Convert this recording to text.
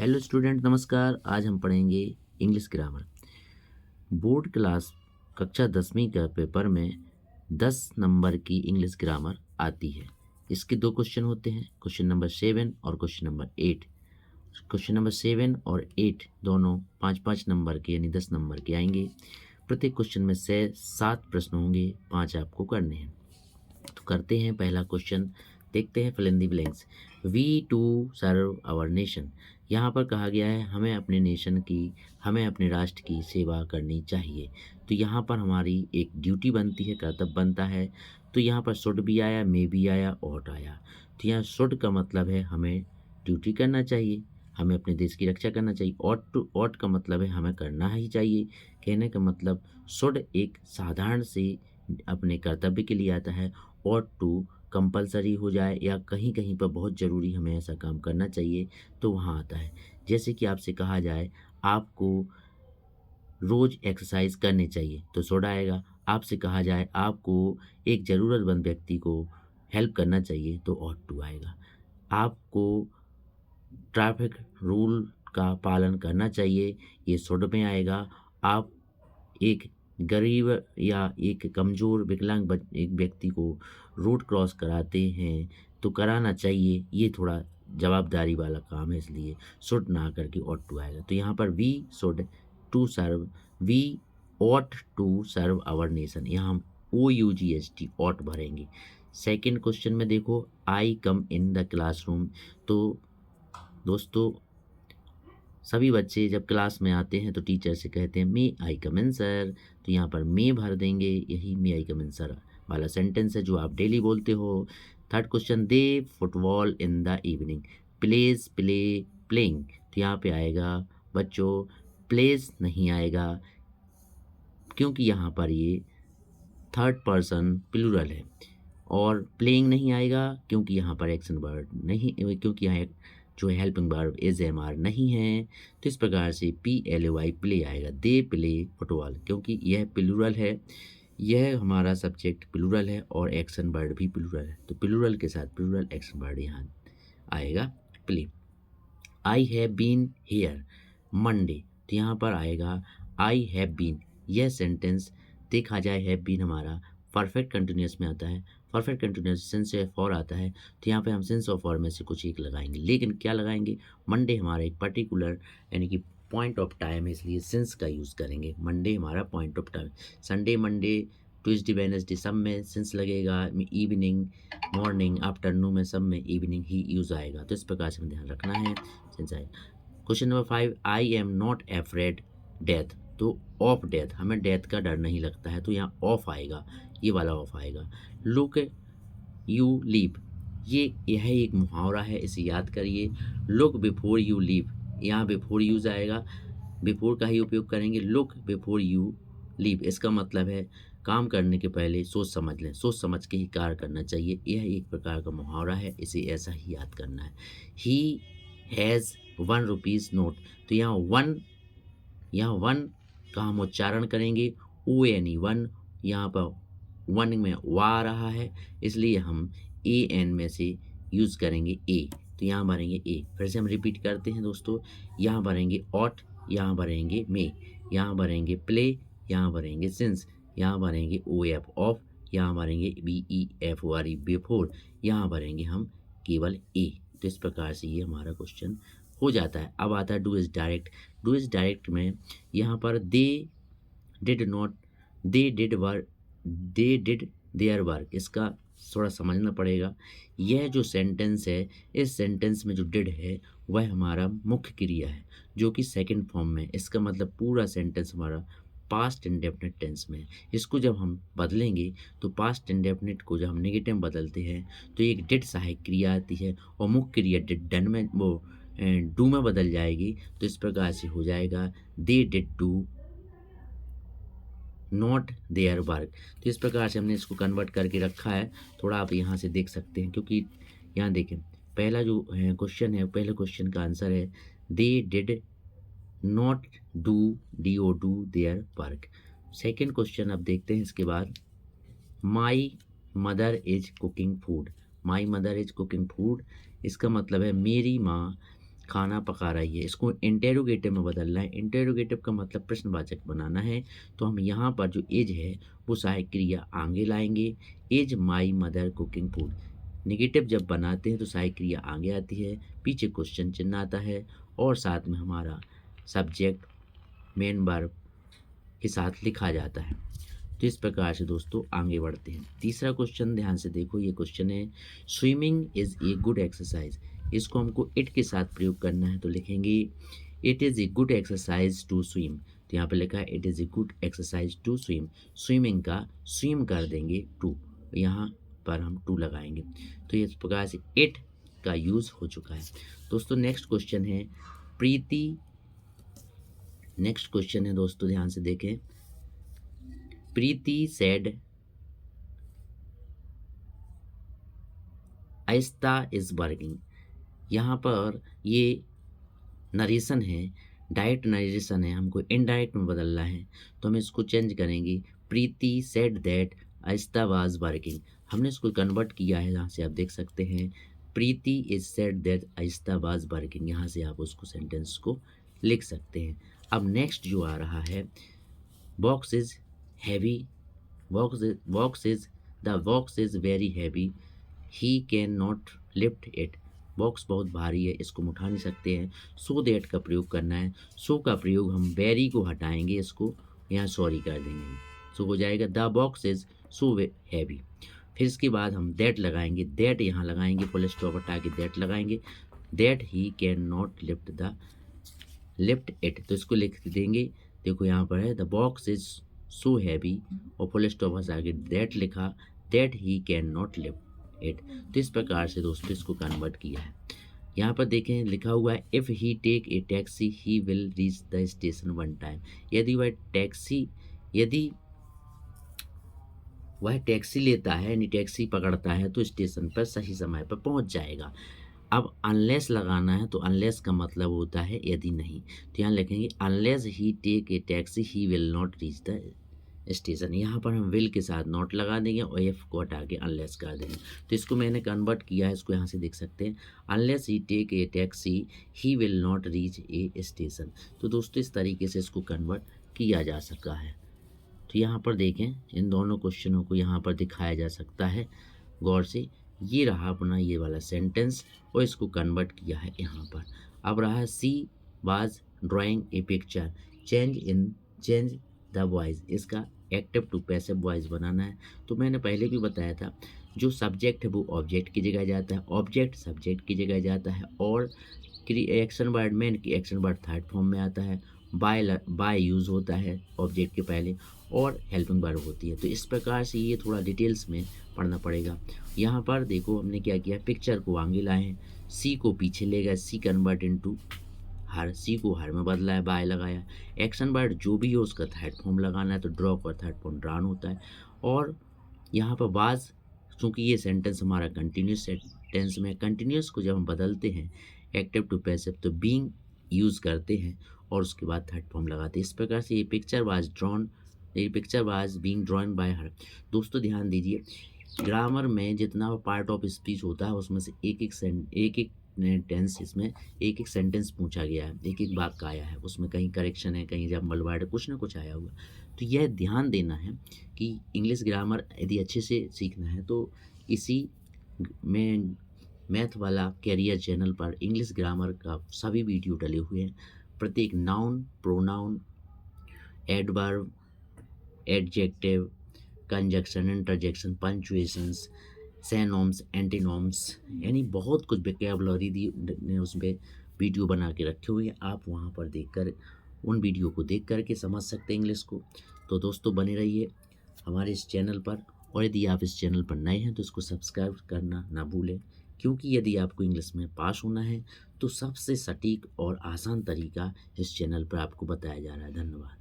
Hello student, नमस्कार। आज हम पढ़ेंगे इंग्लिश ग्रामर। बोर्ड क्लास कक्षा 10वीं का पेपर में 10 नंबर की इंग्लिश ग्रामर आती है। इसके दो क्वेश्चन होते हैं, क्वेश्चन नंबर 7 और क्वेश्चन नंबर 8। क्वेश्चन नंबर 7 और 8 दोनों 5-5 नंबर के यानी 10 नंबर के आएंगे। प्रत्येक क्वेश्चन में से 7 प्रश्न होंगे, 5 आपको करने हैं। तो करते हैं पहला क्वेश्चन, देखते हैं fill in the blanks. We to serve our nation. यहाँ पर कहा गया है हमें अपने नेशन की, हमें अपने राष्ट्र की सेवा करनी चाहिए। तो यहाँ पर हमारी एक ड्यूटी बनती है, कर्तव्य बनता है। तो यहाँ पर शुड भी आया, मे भी आया, ought आया। तो यहाँ शुड का मतलब है हमें ड्यूटी करना चाहिए, हमें अपने देश की रक्षा करना चाहिए। ought का मतलब है हमें करना ही चाहिए। कहने का मतलब शुड एक साधारण से अपने कर्तव्य के लिए आता है, ought टू कंपलसरी हो जाए या कहीं कहीं पर बहुत ज़रूरी हमें ऐसा काम करना चाहिए तो वहाँ आता है। जैसे कि आपसे कहा जाए आपको रोज़ एक्सरसाइज करनी चाहिए तो शुड आएगा। आपसे कहा जाए आपको एक ज़रूरतमंद व्यक्ति को हेल्प करना चाहिए तो ought टू आएगा। आपको ट्रैफिक रूल का पालन करना चाहिए, ये शुड में आएगा। आप एक गरीब या एक कमज़ोर विकलांग एक व्यक्ति को रोड क्रॉस कराते हैं तो कराना चाहिए, ये थोड़ा जवाबदारी वाला काम है, इसलिए शुड ना करके ought टू आएगा। तो यहाँ पर we should to serve, we ought to serve our nation, यहाँ हम OUGHT ought भरेंगे। सेकेंड क्वेश्चन में देखो, आई कम इन द क्लासरूम। तो दोस्तों सभी बच्चे जब क्लास में आते हैं तो टीचर से कहते हैं मे आई कम इन सर। तो यहाँ पर मे भर देंगे, यही मे आई कम इन सर वाला सेंटेंस है जो आप डेली बोलते हो। Third question, they football in the evening, plays play playing. तो यहाँ पे आएगा बच्चों प्लेज नहीं आएगा क्योंकि यहाँ पर ये थर्ड पर्सन प्लूरल है, और प्लेइंग नहीं आएगा क्योंकि यहाँ पर एक्शन वर्ड नहीं, क्योंकि यहाँ जो helping verb is am are नहीं है। तो इस प्रकार से PLAY प्ले आएगा, दे प्ले फुटबॉल, क्योंकि यह प्लूरल है, यह हमारा सब्जेक्ट प्लूरल है और एक्शन वर्ड भी प्लूरल है। तो प्लूरल के साथ प्लूरल एक्शन वर्ड यहाँ आएगा play. I have been here Monday. तो यहाँ पर आएगा आई हैव बीन। यह सेंटेंस देखा जाए हैव बीन हमारा परफेक्ट कंटिन्यूस में आता है, perfect continuous since of for आता है। तो यहाँ पे हम सिंस ऑफ फॉर में से कुछ एक लगाएंगे, लेकिन क्या लगाएंगे, मंडे हमारा एक पर्टिकुलर यानी कि पॉइंट ऑफ टाइम है, इसलिए सिंस का यूज़ करेंगे। मंडे हमारा point of time, Sunday Monday Tuesday Wednesday सब में सिंस लगेगा, इवनिंग मॉर्निंग आफ्टरनून में सब में इवनिंग ही यूज़ आएगा। तो इस प्रकार से हमें ध्यान रखना है, सिंस आएगा। Question number 5, I am not afraid death. तो ऑफ डेथ, हमें डेथ का डर नहीं लगता है, तो यहाँ ऑफ आएगा, ये वाला ऑफ आएगा। लुक यू लीव, यह एक मुहावरा है, इसे याद करिए। लुक बिफोर यू लीव, यहाँ बिफोर यूज आएगा, बिफोर का ही उपयोग करेंगे। लुक बिफोर यू लीव, इसका मतलब है काम करने के पहले सोच समझ लें, सोच समझ के ही कार्य करना चाहिए। यह एक प्रकार का मुहावरा है, इसे ऐसा ही याद करना है। He has 1 rupees note. तो यहाँ वन का हम उच्चारण करेंगे ONE, वन। यहाँ पर वन में वा आ रहा है, इसलिए हम AN में से यूज़ करेंगे ए। तो यहाँ भरेंगे ए। फिर से हम रिपीट करते हैं दोस्तों, यहाँ भरेंगे ought, यहाँ भरेंगे मे, यहाँ भरेंगे प्ले, यहाँ भरेंगे सिंस, यहाँ भरेंगे OF ऑफ, यहाँ भरेंगे BEFORE बिफोर, यहाँ भरेंगे हम केवल ए। तो इस प्रकार से ये हमारा क्वेश्चन हो जाता है। अब आता है do is direct. Do is direct में यहाँ पर they did not, they did work, they did their work, इसका थोड़ा समझना पड़ेगा। यह जो सेंटेंस है, इस सेंटेंस में जो डिड है वह हमारा मुख्य क्रिया है जो कि सेकंड फॉर्म में है। इसका मतलब पूरा सेंटेंस हमारा पास्ट इंडेफिनिट टेंस में है। इसको जब हम बदलेंगे तो पास्ट इंडेफिनिट को जब हम नेगेटिव में बदलते हैं तो एक डिड सहायक क्रिया आती है और मुख्य क्रिया डिड डन में वो डू में बदल जाएगी। तो इस प्रकार से हो जाएगा they did do not their work. तो इस प्रकार से हमने इसको कन्वर्ट करके रखा है, थोड़ा आप यहाँ से देख सकते हैं, क्योंकि यहाँ देखें पहला जो क्वेश्चन है, पहले क्वेश्चन का आंसर है they did not do DO their work. Second question अब देखते हैं इसके बाद, my mother is cooking food. My mother is cooking food, इसका मतलब है मेरी माँ खाना पका रही है, इसको इंटेरोगेटिव में बदलना है। इंटेरोगेटिव का मतलब प्रश्नवाचक बनाना है, तो हम यहाँ पर जो इज है वो सहायक क्रिया आगे लाएंगे। Is my mother cooking food. Negative जब बनाते हैं तो सहायक क्रिया आगे आती है, पीछे क्वेश्चन चिन्ह आता है और साथ में हमारा सब्जेक्ट मेन वर्ब के साथ लिखा जाता है। तो इस प्रकार से दोस्तों आगे बढ़ते हैं। तीसरा क्वेश्चन ध्यान से देखो, ये क्वेश्चन है swimming is a good exercise. इसको हमको इट के साथ प्रयोग करना है, तो लिखेंगे it is a good exercise to swim. तो यहाँ पे लिखा है it is a good exercise to swim. Swimming का स्विम कर देंगे टू, यहाँ पर हम टू लगाएंगे। तो इस प्रकार से इट का यूज़ हो चुका है। दोस्तों नेक्स्ट क्वेश्चन है प्रीति। नेक्स्ट क्वेश्चन है दोस्तों ध्यान से देखें, प्रीति सेड आहिस्ता इज वर्किंग। यहाँ पर ये नरेशन है, डायरेक्ट नरेशन है, हमको इनडायरेक्ट में बदलना है, तो हम इसको चेंज करेंगे। प्रीति सेड दैट आहिस्ता वाज वर्किंग। हमने इसको कन्वर्ट किया है, यहाँ से आप देख सकते हैं प्रीति इज सेड दैट आहिस्ता वाज वर्किंग। यहाँ से आप उसको सेंटेंस को लिख सकते हैं। अब नेक्स्ट जो आ रहा है, box is heavy, the box is very heavy, he can not lift it. Box बहुत भारी है, इसको हम उठा नहीं सकते हैं। सो दैट का प्रयोग करना है। सो का प्रयोग हम वेरी को हटाएंगे, इसको यहाँ सॉरी कर देंगे, सो हो जाएगा the box is so heavy. फिर इसके बाद हम दैट लगाएंगे, दैट यहाँ लगाएंगे, फुल स्टॉप हटा के दैट लगाएंगे, that he can not lift it. तो इसको लिख देंगे, देखो यहाँ पर है the box is so heavy और फुल स्टॉप हटा के दैट लिखा, that he can not lift it. तो इस प्रकार से दोस्तों इसको कन्वर्ट किया है। यहाँ पर देखें लिखा हुआ है if he take a taxi he will reach the station one time. यदि वह टैक्सी लेता है यानी टैक्सी पकड़ता है तो स्टेशन पर सही समय पर पहुँच जाएगा। अब अनलेस लगाना है, तो अनलेस का मतलब होता है यदि नहीं, तो यहाँ लिखेंगे unless he take a taxi he will not reach the station. यहाँ पर हम विल के साथ नॉट लगा देंगे और एफ को हटा के अनलेस कर देंगे। तो इसको मैंने कन्वर्ट किया है, इसको यहाँ से देख सकते हैं unless he take a taxi he will not reach a station. तो दोस्तों इस तरीके से इसको कन्वर्ट किया जा सका है। तो यहाँ पर देखें इन दोनों क्वेश्चनों को यहाँ पर दिखाया जा सकता है गौर से। ये रहा अपना ये वाला सेंटेंस और इसको कन्वर्ट किया है यहाँ पर। अब रहा she was drawing A picture, change the voice. इसका एक्टिव टू पैसिव वॉइस बनाना है। तो मैंने पहले भी बताया था जो सब्जेक्ट है वो ऑब्जेक्ट की जगह जाता है, ऑब्जेक्ट सब्जेक्ट की जगह जाता है और एक्शन वर्ड मेन की एक्शन वर्ड थर्ड फॉर्म में आता है। बाय यूज़ होता है ऑब्जेक्ट के पहले और हेल्पिंग वर्ब होती है। तो इस प्रकार से ये थोड़ा डिटेल्स में पढ़ना पड़ेगा। यहाँ पर देखो हमने क्या किया, पिक्चर को आगे लाए हैं, सी को पीछे ले गए, सी कन्वर्ट इनटू हर, सी को हर में बदला है, बाय लगाया। एक्शन वर्ड जो भी हो उसका थर्ड फॉर्म लगाना है, तो ड्रॉ का थर्ड फॉर्म ड्रान होता है। और यहाँ पर वाज, चूँकि ये सेंटेंस हमारा कंटिन्यूस टेंस में, कंटिन्यूस को जब हम बदलते हैं एक्टिव टू पैसिव तो बीइंग यूज़ करते हैं और उसके बाद थर्ड फॉर्म लगाते हैं। इस प्रकार से ये picture was being drawn by हर। दोस्तों ध्यान दीजिए, ग्रामर में जितना पार्ट ऑफ स्पीच होता है उसमें से एक एक टेंस, इसमें एक एक सेंटेंस पूछा गया है, एक एक वाक्य आया है, उसमें कहीं करेक्शन है, कहीं जम्बल वर्ड, कुछ ना कुछ आया हुआ। तो यह ध्यान देना है कि इंग्लिश ग्रामर यदि अच्छे से सीखना है तो इसी में मैथ वाला कैरियर चैनल पर इंग्लिश ग्रामर का सभी वीडियो डले हुए हैं। प्रत्येक noun, pronoun, adverb, adjective, conjunction, interjection, punctuations, synonyms, antonyms, यानी बहुत कुछ वोकैबुलरी ने उसमें वीडियो बना के रखे हुए हैं। आप वहाँ पर देखकर उन वीडियो को देख करके समझ सकते हैं इंग्लिश को। तो दोस्तों बने रहिए हमारे इस चैनल पर, और यदि आप इस चैनल पर नए हैं तो इसको सब्सक्राइब करना ना भूलें, क्योंकि यदि आपको इंग्लिश में पास होना है तो सबसे सटीक और आसान तरीका इस चैनल पर आपको बताया जा रहा है। धन्यवाद।